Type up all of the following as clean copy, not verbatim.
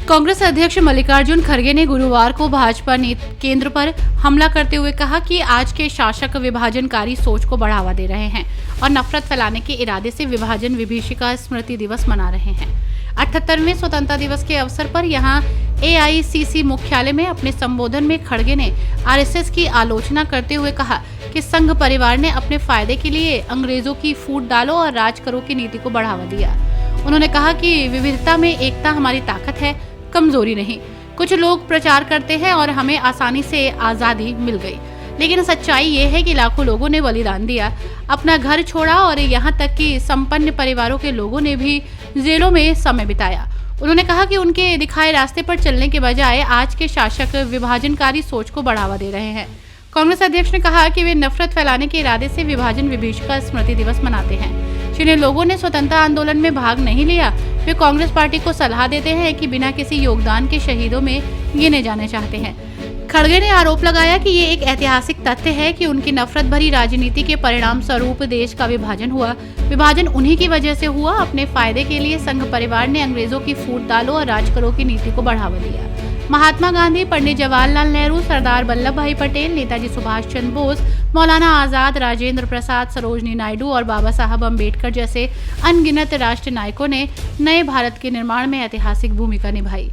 कांग्रेस अध्यक्ष मल्लिकार्जुन खड़गे ने गुरुवार को भाजपा केंद्र पर हमला करते हुए कहा कि आज के शासक विभाजनकारी सोच को बढ़ावा दे रहे हैं और नफरत फैलाने के इरादे से विभाजन विभीषिका स्मृति दिवस मना रहे हैं। 78वें स्वतंत्रता दिवस के अवसर पर यहां एआईसीसी मुख्यालय में अपने संबोधन में खड़गे ने आरएसएस की आलोचना करते हुए कहा कि संघ परिवार ने अपने फायदे के लिए अंग्रेजों की फूट डालो और राज करो की नीति को बढ़ावा दिया। उन्होंने कहा कि विविधता में एकता हमारी ताकत है, कमजोरी नहीं। कुछ लोग प्रचार करते हैं और हमें आसानी से आजादी मिल गई, लेकिन सच्चाई ये है कि लाखों लोगों ने बलिदान दिया, अपना घर छोड़ा और यहाँ तक कि संपन्न परिवारों के लोगों ने भी जेलों में समय बिताया। उन्होंने कहा कि उनके दिखाए रास्ते पर चलने के बजाय आज के शासक विभाजनकारी सोच को बढ़ावा दे रहे हैं। कांग्रेस अध्यक्ष ने कहा कि वे नफरत फैलाने के इरादे से विभाजन विभीषिका स्मृति दिवस मनाते हैं। जिन लोगों ने स्वतंत्रता आंदोलन में भाग नहीं लिया, वे कांग्रेस पार्टी को सलाह देते हैं कि बिना किसी योगदान के शहीदों में गिने जाने चाहते हैं। खड़गे ने आरोप लगाया कि ये एक ऐतिहासिक तथ्य है कि उनकी नफरत भरी राजनीति के परिणाम स्वरूप देश का विभाजन हुआ। विभाजन उन्हीं की वजह से हुआ। अपने फायदे के लिए संघ परिवार ने अंग्रेजों की फूट डालो और राज करो की नीति को बढ़ावा दिया। महात्मा गांधी, पंडित जवाहरलाल नेहरू, सरदार वल्लभ भाई पटेल, नेताजी सुभाष चंद्र बोस, मौलाना आजाद, राजेंद्र प्रसाद, सरोजनी नायडू और बाबा साहब अम्बेडकर जैसे अनगिनत राष्ट्र नायकों ने नए भारत के निर्माण में ऐतिहासिक भूमिका निभाई।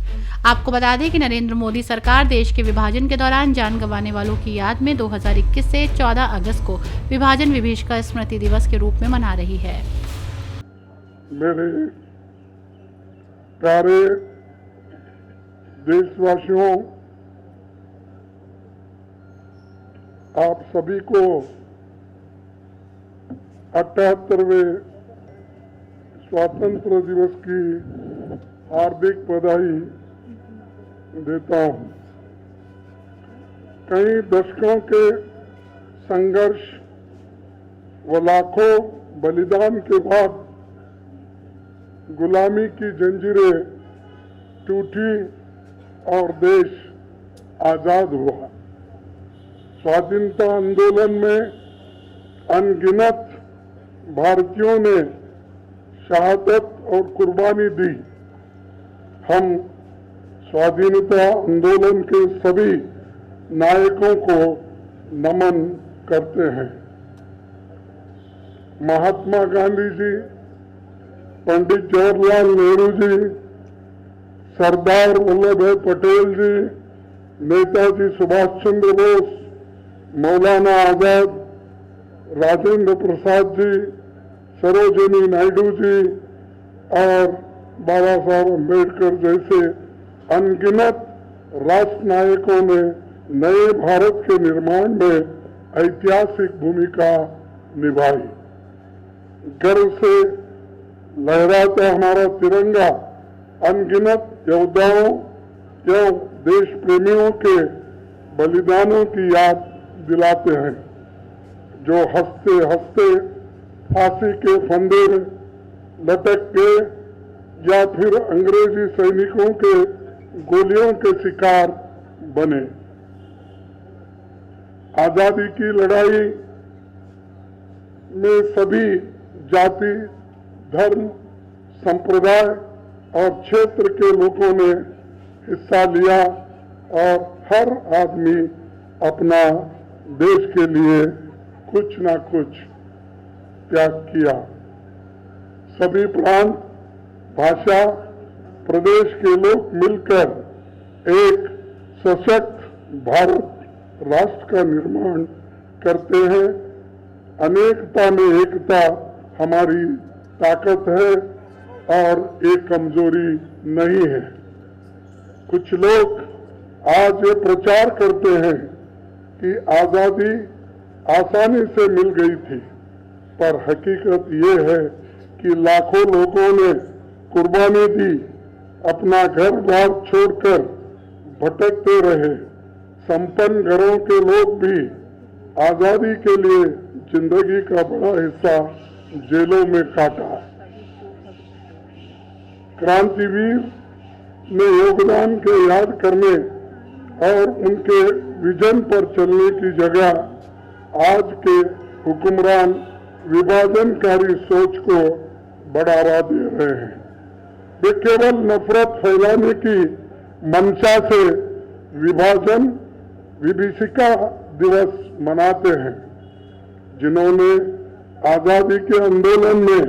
आपको बता दें कि नरेंद्र मोदी सरकार देश के विभाजन के दौरान जान गंवाने वालों की याद में 2021 से 14 अगस्त को विभाजन विभीषिका स्मृति दिवस के रूप में मना रही है। मेरे प्यारे देशवासियों, आप सभी को 78वें स्वतंत्रता दिवस की हार्दिक बधाई देता हूं। कई दशकों के संघर्ष व लाखों बलिदान के बाद गुलामी की जंजीरें टूटी और देश आजाद हुआ। स्वाधीनता आंदोलन में अनगिनत भारतीयों ने शहादत और कुर्बानी दी। हम स्वाधीनता आंदोलन के सभी नायकों को नमन करते हैं। महात्मा गांधी जी, पंडित जवाहरलाल नेहरू जी, सरदार वल्लभ भाई पटेल जी, नेताजी सुभाष चंद्र बोस, मौलाना आजाद, राजेंद्र प्रसाद जी, सरोजिनी नायडू जी और बाबा साहब अम्बेडकर जैसे अनगिनत राष्ट्र नायकों ने नए भारत के निर्माण में ऐतिहासिक भूमिका निभाई। गर्व से लहराता हमारा तिरंगा अनगिनत योद्धाओं एवं देश प्रेमियों के बलिदानों की याद दिलाते हैं, जो हंसते हंसते फांसी के फंदे में लटक गए या फिर अंग्रेजी सैनिकों के गोलियों के शिकार बने। आजादी की लड़ाई में सभी जाति, धर्म, संप्रदाय और क्षेत्र के लोगों ने हिस्सा लिया और हर आदमी अपना देश के लिए कुछ न कुछ त्याग किया। सभी प्रांत, भाषा, प्रदेश के लोग मिलकर एक सशक्त भारत राष्ट्र का निर्माण करते हैं। अनेकता में एकता हमारी ताकत है और एक कमजोरी नहीं है। कुछ लोग आज ये प्रचार करते हैं कि आजादी आसानी से मिल गई थी, पर हकीकत ये है कि लाखों लोगों ने कुर्बानी दी, अपना घर बार छोड़कर भटकते रहे। संपन्न घरों के लोग भी आजादी के लिए जिंदगी का बड़ा हिस्सा जेलों में काटा। क्रांतिवीर ने योगदान के याद करने और उनके विजन पर चलने की जगह आज के हुक्मरान विभाजनकारी सोच को बढ़ावा दे रहे हैं। वे केवल नफरत फैलाने की मंशा से विभाजन विभीषिका दिवस मनाते हैं। जिन्होंने आजादी के आंदोलन में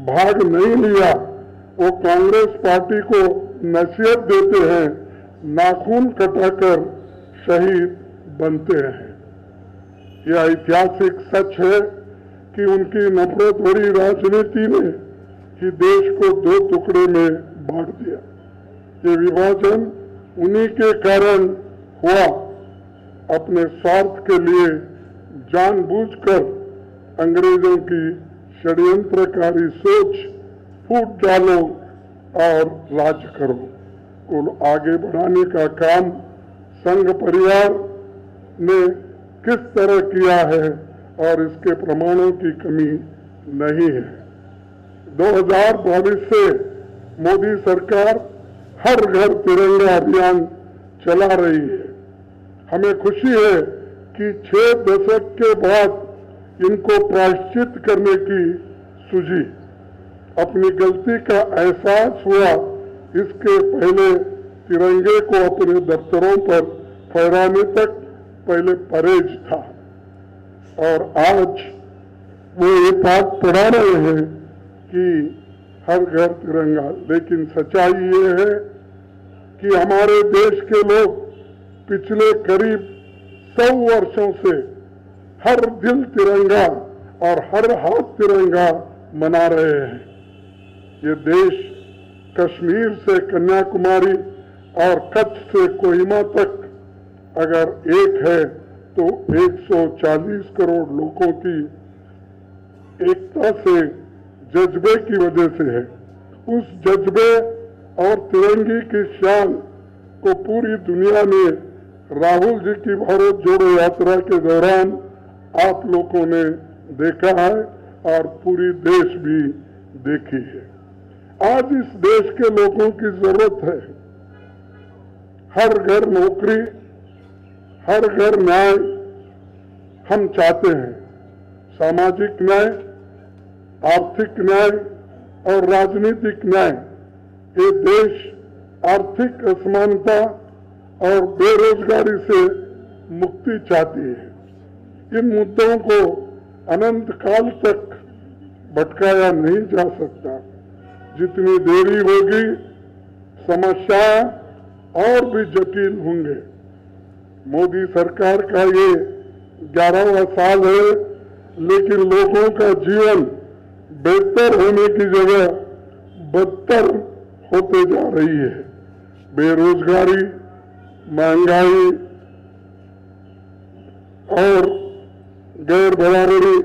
भाग नहीं लिया वो कांग्रेस पार्टी को नसीहत देते हैं, नाखून कटाकर शहीद बनते हैं। यह ऐतिहासिक सच है कि उनकी नफरत भरी राजनीति ने ही देश को दो टुकड़े में बांट दिया। ये विभाजन उन्हीं के कारण हुआ। अपने स्वार्थ के लिए जानबूझकर अंग्रेजों की षड्यंत्रकारी सोच फूट डालो और राज करो को आगे बढ़ाने का काम संघ परिवार ने किस तरह किया है और इसके प्रमाणों की कमी नहीं है। 2022 से मोदी सरकार हर घर तिरंगा अभियान चला रही है। हमें खुशी है कि 6 दशक के बाद इनको प्रायश्चित करने की सूझी। अपनी गलती का एहसास हुआ। इसके पहले तिरंगे को अपने दफ्तरों पर फहराने तक पहले परहेज था और आज वो ये बात पढ़ा रहे हैं कि हर घर तिरंगा। लेकिन सच्चाई ये है कि हमारे देश के लोग पिछले करीब 100 वर्षों से हर दिल तिरंगा और हर हाथ तिरंगा मना रहे हैं। ये देश कश्मीर से कन्याकुमारी और कच्छ से कोहिमा तक अगर एक है तो 140 करोड़ लोगों की एकता से जज्बे की वजह से है। उस जज्बे और तिरंगे की शान को पूरी दुनिया ने राहुल जी की भारत जोड़ो यात्रा के दौरान आप लोगों ने देखा है और पूरी देश भी देखी है। आज इस देश के लोगों की जरूरत है हर घर नौकरी, हर घर न्याय हम चाहते हैं। सामाजिक न्याय, आर्थिक न्याय और राजनीतिक न्याय। ये देश आर्थिक असमानता और बेरोजगारी से मुक्ति चाहती है। इन मुद्दों को अनंत काल तक भटकाया नहीं जा सकता। जितनी देरी होगी समस्या और भी जटिल होंगे। मोदी सरकार का ये 11वां साल है, लेकिन लोगों का जीवन बेहतर होने की जगह बदतर होते जा रही है। बेरोजगारी, महंगाई और गैर बराबरी,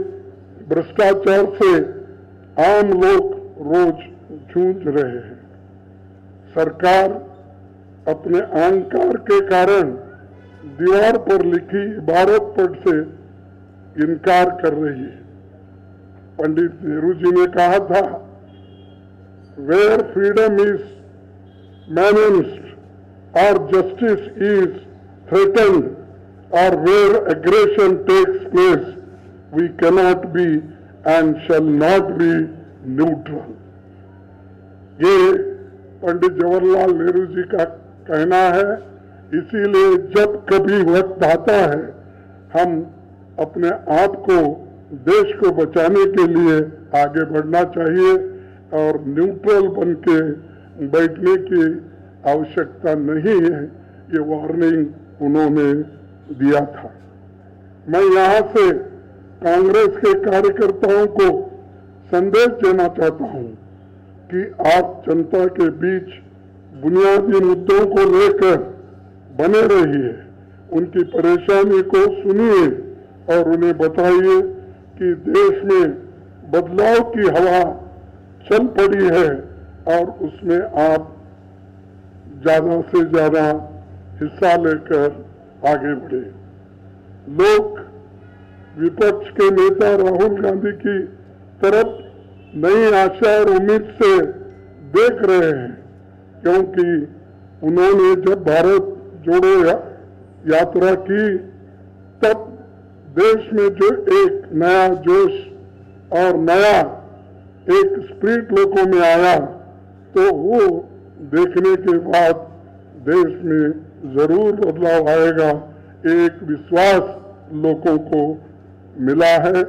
भ्रष्टाचार से आम लोग रोज जूझ रहे हैं। सरकार अपने अहंकार के कारण दीवार पर लिखी इबारत पढ़ से इनकार कर रही है। पंडित नेहरू जी ने कहा था, वेयर फ्रीडम इज मैनेज्ड और जस्टिस इज थ्रेटन्ड और where aggression takes place we cannot be and shall not be neutral. ये पंडित जवाहरलाल नेहरू जी का कहना है। इसीलिए जब कभी वक्त आता है हम अपने आप को, देश को बचाने के लिए आगे बढ़ना चाहिए और न्यूट्रल बन के बैठने की आवश्यकता नहीं है। ये वार्निंग उन्होंने दिया था। मैं यहाँ से कांग्रेस के कार्यकर्ताओं को संदेश देना चाहता हूँ कि आप जनता के बीच बुनियादी मुद्दों को लेकर बने रहिए, उनकी परेशानी को सुनिए और उन्हें बताइए कि देश में बदलाव की हवा चल पड़ी है और उसमें आप ज्यादा से ज्यादा हिस्सा लेकर आगे बढ़े। लोग विपक्ष के नेता राहुल गांधी की तरफ नई आशा और उम्मीद से देख रहे हैं, क्योंकि उन्होंने जब भारत जोड़ो यात्रा की तब देश में जो एक नया जोश और नया एक स्पिरिट लोगों में आया, तो वो देखने के बाद देश में जरूर बदलाव आएगा, एक विश्वास लोगों को मिला है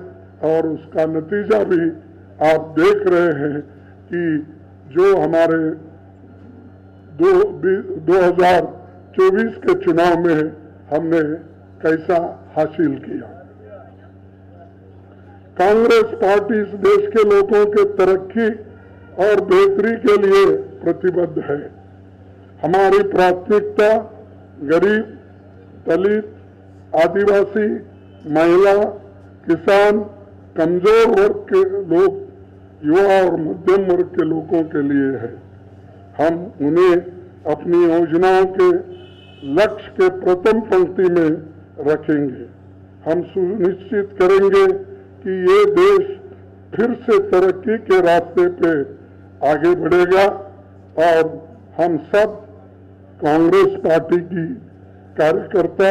और उसका नतीजा भी आप देख रहे हैं कि जो हमारे 2024 के चुनाव में हमने कैसा हासिल किया। कांग्रेस पार्टी इस देश के लोगों के तरक्की और बेहतरी के लिए प्रतिबद्ध है। हमारी प्राथमिकता गरीब, दलित, आदिवासी, महिला, किसान, कमजोर वर्ग के लोग, युवा और मध्यम वर्ग के लोगों के लिए है। हम उन्हें अपनी योजनाओं के लक्ष्य के प्रथम पंक्ति में रखेंगे। हम सुनिश्चित करेंगे कि ये देश फिर से तरक्की के रास्ते पे आगे बढ़ेगा और हम सब कांग्रेस पार्टी की कार्यकर्ता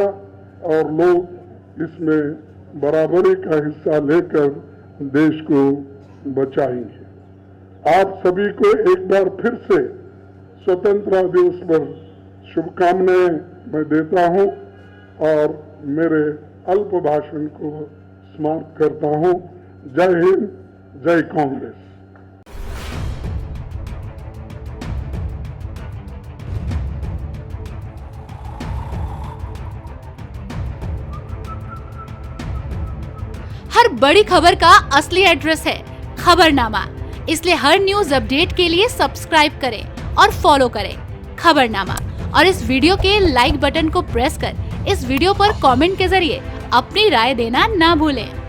और लोग इसमें बराबरी का हिस्सा लेकर देश को बचाएंगे। आप सभी को एक बार फिर से स्वतंत्रता दिवस पर शुभकामनाएं मैं देता हूं और मेरे अल्प भाषण को समाप्त करता हूं। जय हिंद, जय कांग्रेस। हर बड़ी खबर का असली एड्रेस है खबरनामा, इसलिए हर न्यूज अपडेट के लिए सब्सक्राइब करें और फॉलो करें खबरनामा। और इस वीडियो के लाइक बटन को प्रेस कर इस वीडियो पर कमेंट के जरिए अपनी राय देना ना भूलें।